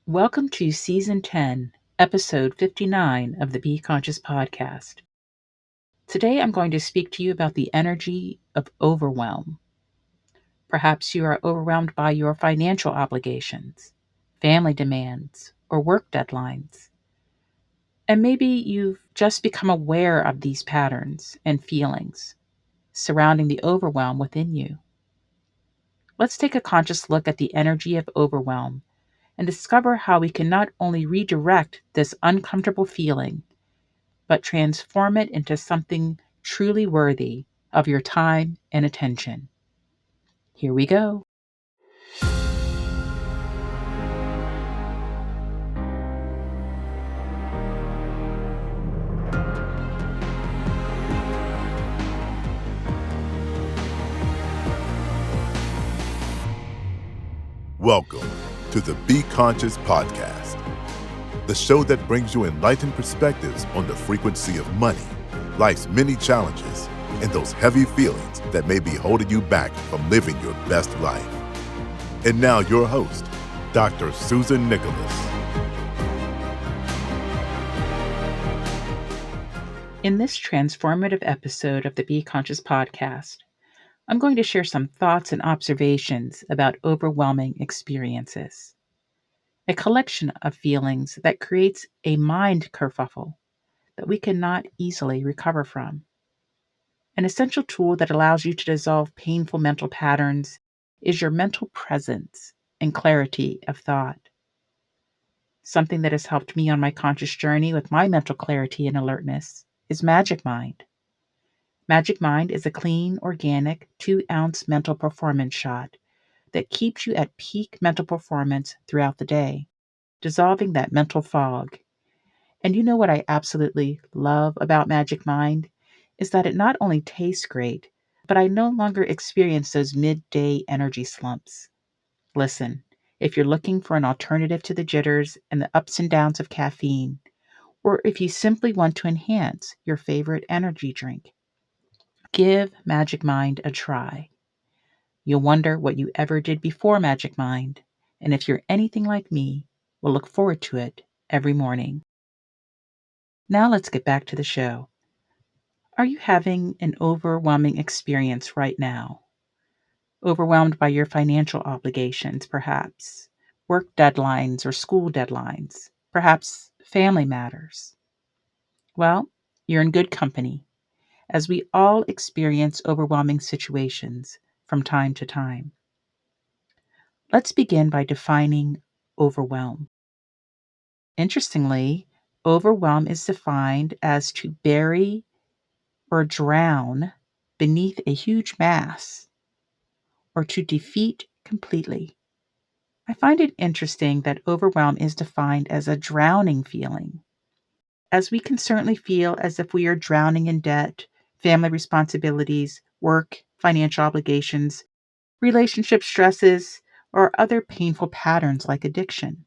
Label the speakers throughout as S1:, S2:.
S1: Welcome to Season 10, Episode 59 of the Be Conscious podcast. Today I'm going to speak to you about the energy of overwhelm. Perhaps you are overwhelmed by your financial obligations, family demands, or work deadlines. And maybe you've just become aware of these patterns and feelings surrounding the overwhelm within you. Let's take a conscious look at the energy of overwhelm and discover how we can not only redirect this uncomfortable feeling, but transform it into something truly worthy of your time and attention. Here we go.
S2: Welcome to the Be Conscious podcast, the show that brings you enlightened perspectives on the frequency of money, life's many challenges, and those heavy feelings that may be holding you back from living your best life. And now your host, Dr. Susan Nicholas.
S1: In this transformative episode of the Be Conscious podcast, I'm going to share some thoughts and observations about overwhelming experiences, a collection of feelings that creates a mind kerfuffle that we cannot easily recover from. An essential tool that allows you to dissolve painful mental patterns is your mental presence and clarity of thought. Something that has helped me on my conscious journey with my mental clarity and alertness is Magic Mind. Magic Mind is a clean, organic, 2-ounce mental performance shot that keeps you at peak mental performance throughout the day, dissolving that mental fog. And you know what I absolutely love about Magic Mind is that it not only tastes great, but I no longer experience those midday energy slumps. Listen, if you're looking for an alternative to the jitters and the ups and downs of caffeine, or if you simply want to enhance your favorite energy drink, give Magic Mind a try. You'll wonder what you ever did before Magic Mind, and if you're anything like me, will look forward to it every morning. Now let's get back to the show. Are you having an overwhelming experience right now? Overwhelmed by your financial obligations, perhaps, work deadlines or school deadlines, perhaps family matters? Well, you're in good company, as we all experience overwhelming situations from time to time. Let's begin by defining overwhelm. Interestingly, overwhelm is defined as to bury or drown beneath a huge mass, or to defeat completely. I find it interesting that overwhelm is defined as a drowning feeling, as we can certainly feel as if we are drowning in debt, family responsibilities, work, financial obligations, relationship stresses, or other painful patterns like addiction.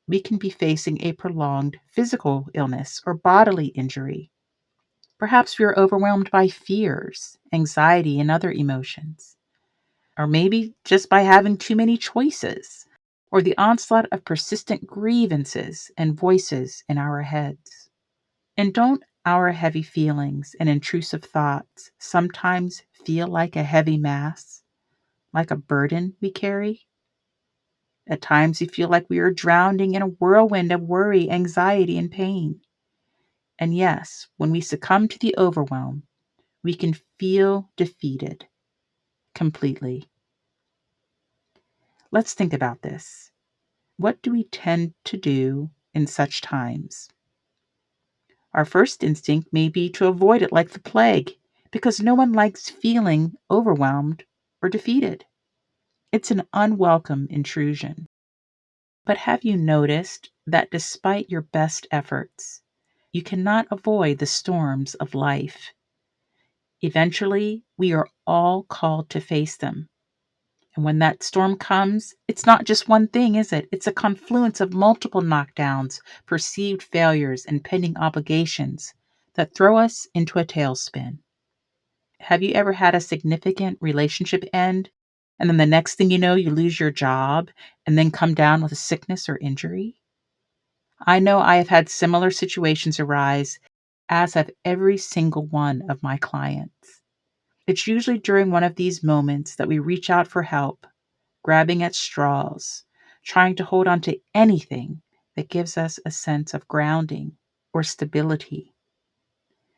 S1: We can be facing a prolonged physical illness or bodily injury. Perhaps we are overwhelmed by fears, anxiety, and other emotions. Or maybe just by having too many choices, or the onslaught of persistent grievances and voices in our heads. And don't our heavy feelings and intrusive thoughts sometimes feel like a heavy mass, like a burden we carry? At times we feel like we are drowning in a whirlwind of worry, anxiety, and pain. And yes, when we succumb to the overwhelm, we can feel defeated completely. Let's think about this. What do we tend to do in such times? Our first instinct may be to avoid it like the plague, because no one likes feeling overwhelmed or defeated. It's an unwelcome intrusion. But have you noticed that despite your best efforts, you cannot avoid the storms of life? Eventually, we are all called to face them. And when that storm comes, it's not just one thing, is it? It's a confluence of multiple knockdowns, perceived failures, and pending obligations that throw us into a tailspin. Have you ever had a significant relationship end And then the next thing you know, you lose your job and then come down with a sickness or injury. I know I have had similar situations arise, as have every single one of my clients. It's usually during one of these moments that we reach out for help, grabbing at straws, trying to hold on to anything that gives us a sense of grounding or stability.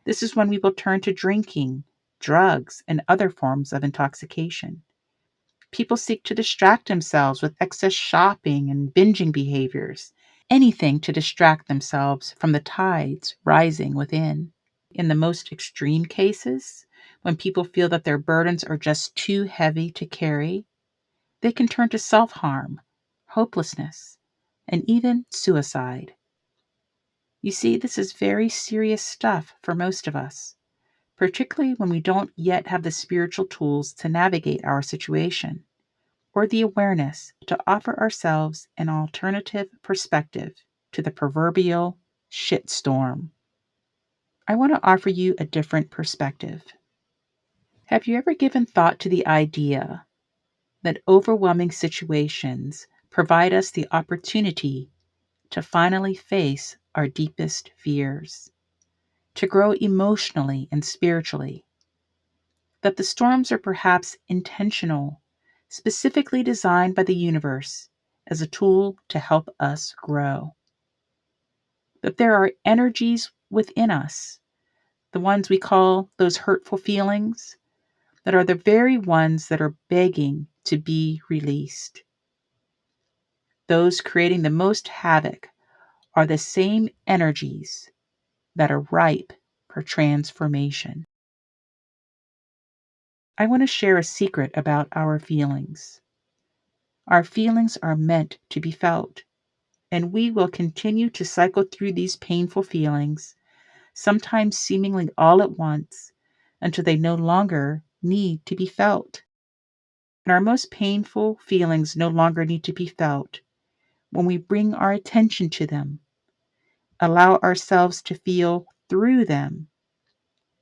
S1: This is when we will turn to drinking, drugs, and other forms of intoxication. People seek to distract themselves with excess shopping and binging behaviors, anything to distract themselves from the tides rising within. In the most extreme cases, when people feel that their burdens are just too heavy to carry, they can turn to self harm, hopelessness, and even suicide. You see, this is very serious stuff for most of us, particularly when we don't yet have the spiritual tools to navigate our situation, or the awareness to offer ourselves an alternative perspective to the proverbial shitstorm. I want to offer you a different perspective. Have you ever given thought to the idea that overwhelming situations provide us the opportunity to finally face our deepest fears, to grow emotionally and spiritually? That the storms are perhaps intentional, specifically designed by the universe as a tool to help us grow. That there are energies within us, the ones we call those hurtful feelings, that are the very ones that are begging to be released. Those creating the most havoc are the same energies that are ripe for transformation. I want to share a secret about our feelings. Our feelings are meant to be felt, and we will continue to cycle through these painful feelings, sometimes seemingly all at once, until they no longer need to be felt. And our most painful feelings no longer need to be felt when we bring our attention to them, allow ourselves to feel through them,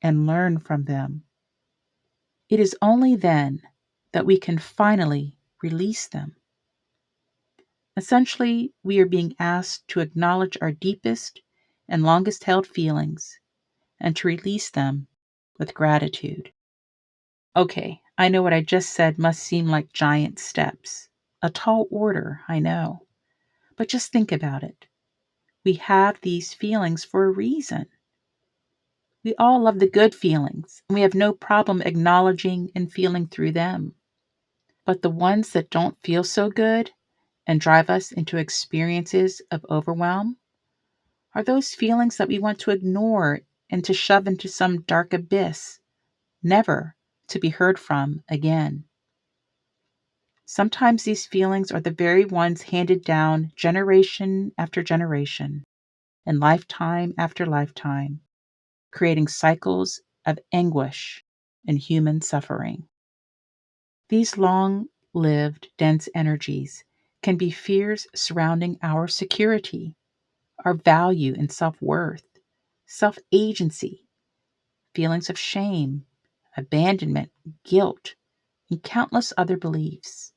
S1: and learn from them. It is only then that we can finally release them. Essentially, we are being asked to acknowledge our deepest and longest held feelings and to release them with gratitude. Okay, I know what I just said must seem like giant steps. A tall order, I know. But just think about it. We have these feelings for a reason. We all love the good feelings, and we have no problem acknowledging and feeling through them. But the ones that don't feel so good and drive us into experiences of overwhelm are those feelings that we want to ignore and to shove into some dark abyss, never to be heard from again. Sometimes these feelings are the very ones handed down generation after generation and lifetime after lifetime, creating cycles of anguish and human suffering. These long lived, dense energies can be fears surrounding our security, our value and self worth, self agency, feelings of shame, abandonment, guilt, and countless other beliefs.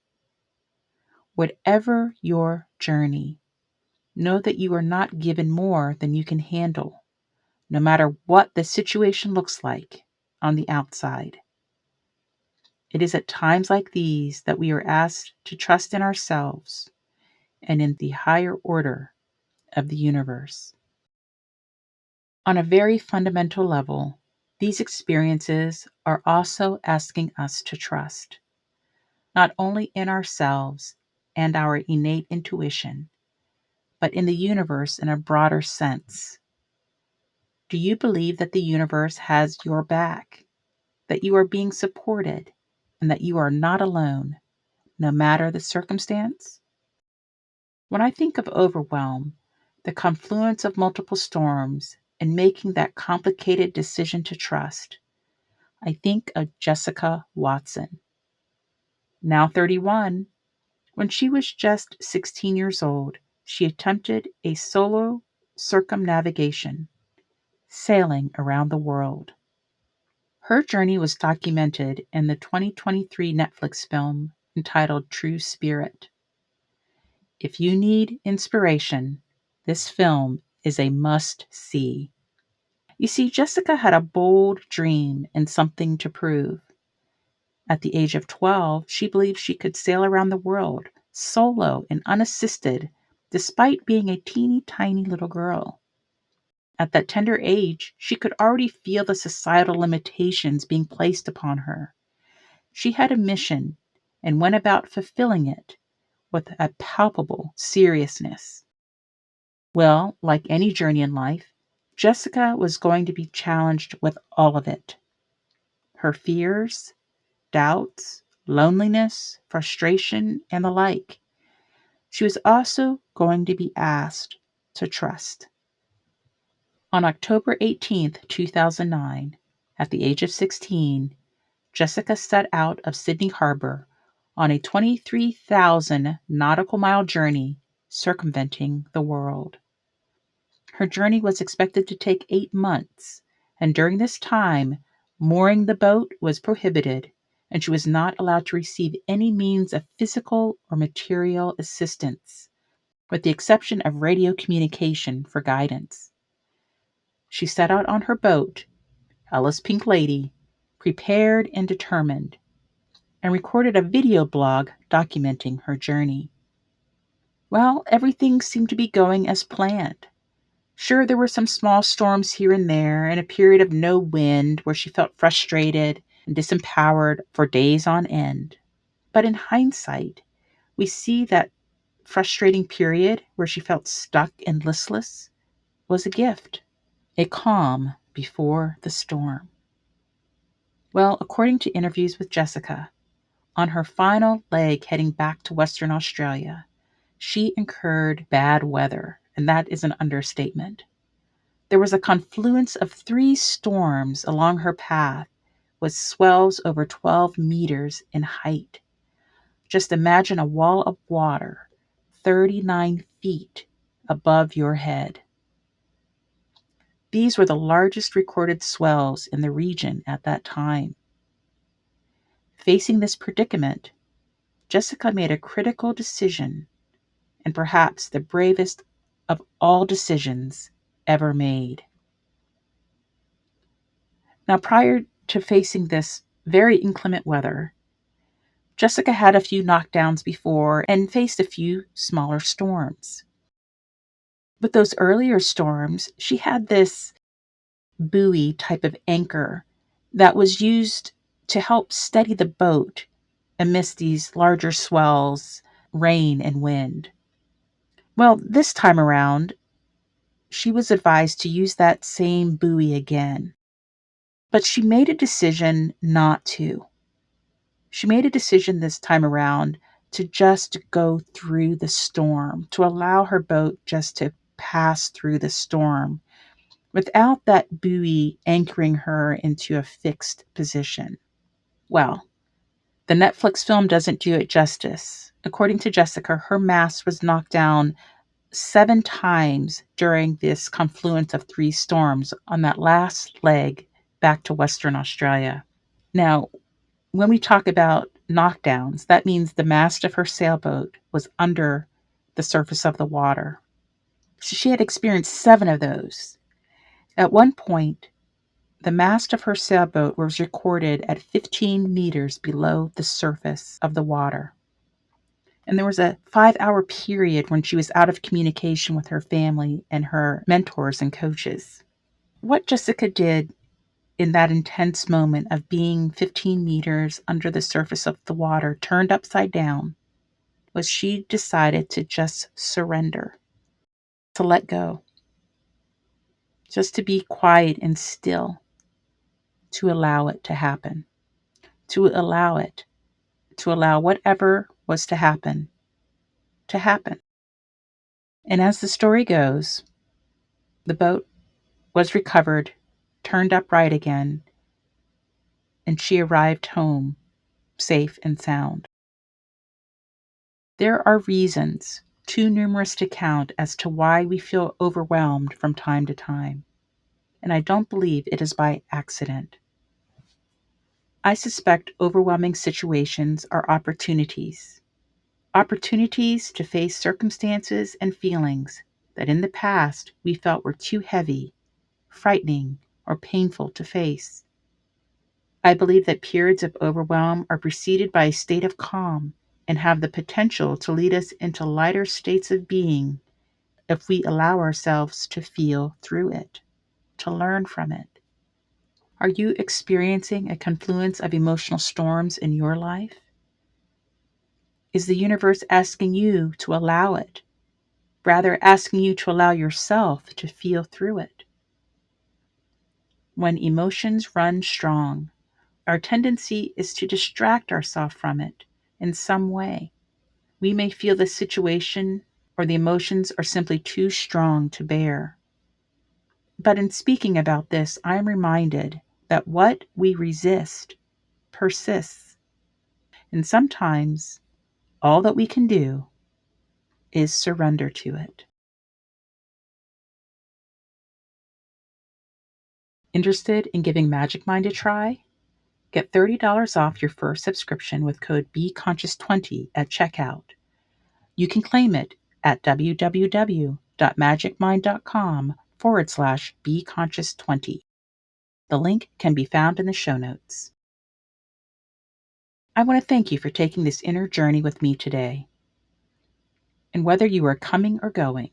S1: Whatever your journey, know that you are not given more than you can handle, no matter what the situation looks like on the outside. It is at times like these that we are asked to trust in ourselves and in the higher order of the universe. On a very fundamental level, these experiences are also asking us to trust, not only in ourselves and our innate intuition, but in the universe in a broader sense. Do you believe that the universe has your back, that you are being supported, and that you are not alone, no matter the circumstance? When I think of overwhelm, the confluence of multiple storms, and making that complicated decision to trust, I think of Jessica Watson. Now 31, when she was just 16 years old, she attempted a solo circumnavigation, sailing around the world. Her journey was documented in the 2023 Netflix film entitled True Spirit. If you need inspiration, this film is a must-see. You see, Jessica had a bold dream and something to prove. At the age of 12, she believed she could sail around the world, solo and unassisted, despite being a teeny tiny little girl. At that tender age, she could already feel the societal limitations being placed upon her. She had a mission and went about fulfilling it with a palpable seriousness. Well, like any journey in life, Jessica was going to be challenged with all of it. Her fears, doubts, loneliness, frustration, and the like. She was also going to be asked to trust. On October 18th, 2009, at the age of 16, Jessica set out of Sydney Harbor on a 23,000 nautical mile journey circumventing the world. Her journey was expected to take 8 months, and during this time, mooring the boat was prohibited, and she was not allowed to receive any means of physical or material assistance, with the exception of radio communication for guidance. She set out on her boat, Ellis Pink Lady, prepared and determined, and recorded a video blog documenting her journey. Well, everything seemed to be going as planned. Sure, there were some small storms here and there, and a period of no wind where she felt frustrated and disempowered for days on end. But in hindsight, we see that frustrating period where she felt stuck and listless was a gift, a calm before the storm. Well, according to interviews with Jessica, on her final leg heading back to Western Australia, she incurred bad weather, and that is an understatement. There was a confluence of 3 storms along her path with swells over 12 meters in height. Just imagine a wall of water 39 feet above your head. These were the largest recorded swells in the region at that time. Facing this predicament, Jessica made a critical decision, and perhaps the bravest of all decisions ever made. Now, prior to facing this very inclement weather, Jessica had a few knockdowns before and faced a few smaller storms. With those earlier storms, she had this buoy type of anchor that was used to help steady the boat amidst these larger swells, rain, and wind. Well, this time around, she was advised to use that same buoy again, but she made a decision not to. She made a decision this time around to just go through the storm, to allow her boat just to pass through the storm without that buoy anchoring her into a fixed position. Well, the Netflix film doesn't do it justice. According to Jessica, her mast was knocked down 7 times during this confluence of 3 storms on that last leg back to Western Australia. Now, when we talk about knockdowns, that means the mast of her sailboat was under the surface of the water. So she had experienced 7 of those. At one point, the mast of her sailboat was recorded at 15 meters below the surface of the water. And there was a 5-hour period when she was out of communication with her family and her mentors and coaches. What Jessica did in that intense moment of being 15 meters under the surface of the water, turned upside down, was she decided to just surrender, to let go, just to be quiet and still, to allow it to happen, to allow whatever was to happen to happen. And as the story goes, the boat was recovered, turned upright again, and she arrived home safe and sound. There are reasons, too numerous to count, as to why we feel overwhelmed from time to time, and I don't believe it is by accident. I suspect overwhelming situations are opportunities. Opportunities to face circumstances and feelings that in the past we felt were too heavy, frightening, or painful to face. I believe that periods of overwhelm are preceded by a state of calm and have the potential to lead us into lighter states of being if we allow ourselves to feel through it, to learn from it. Are you experiencing a confluence of emotional storms in your life? Is the universe asking you to allow it, rather asking you to allow yourself to feel through it? When emotions run strong, our tendency is to distract ourselves from it in some way. We may feel the situation or the emotions are simply too strong to bear. But in speaking about this, I am reminded that what we resist persists. And sometimes all that we can do is surrender to it. Interested in giving Magic Mind a try? Get $30 off your first subscription with code BeConscious20 at checkout. You can claim it at www.magicmind.com/BeConscious20. The link can be found in the show notes. I want to thank you for taking this inner journey with me today. And whether you are coming or going,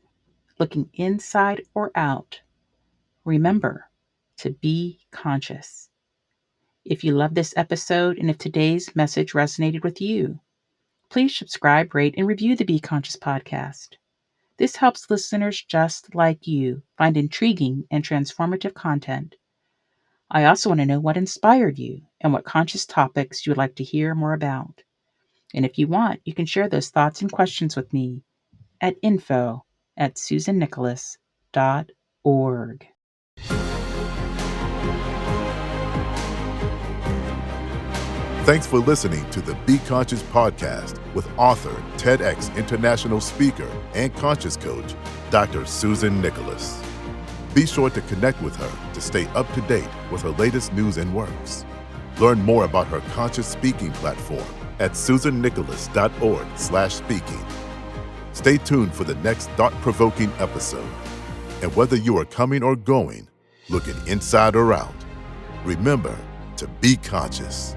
S1: looking inside or out, remember to be conscious. If you love this episode and if today's message resonated with you, please subscribe, rate, and review the Be Conscious podcast. This helps listeners just like you find intriguing and transformative content. I also want to know what inspired you and what conscious topics you would like to hear more about. And if you want, you can share those thoughts and questions with me at info@susannicholas.org.
S2: Thanks for listening to the Be Conscious podcast with author, TEDx international speaker, and conscious coach, Dr. Susan Nicholas. Be sure to connect with her to stay up to date with her latest news and works. Learn more about her conscious speaking platform at susannicholas.org/speaking. Stay tuned for the next thought-provoking episode. And whether you are coming or going, looking inside or out, remember to be conscious.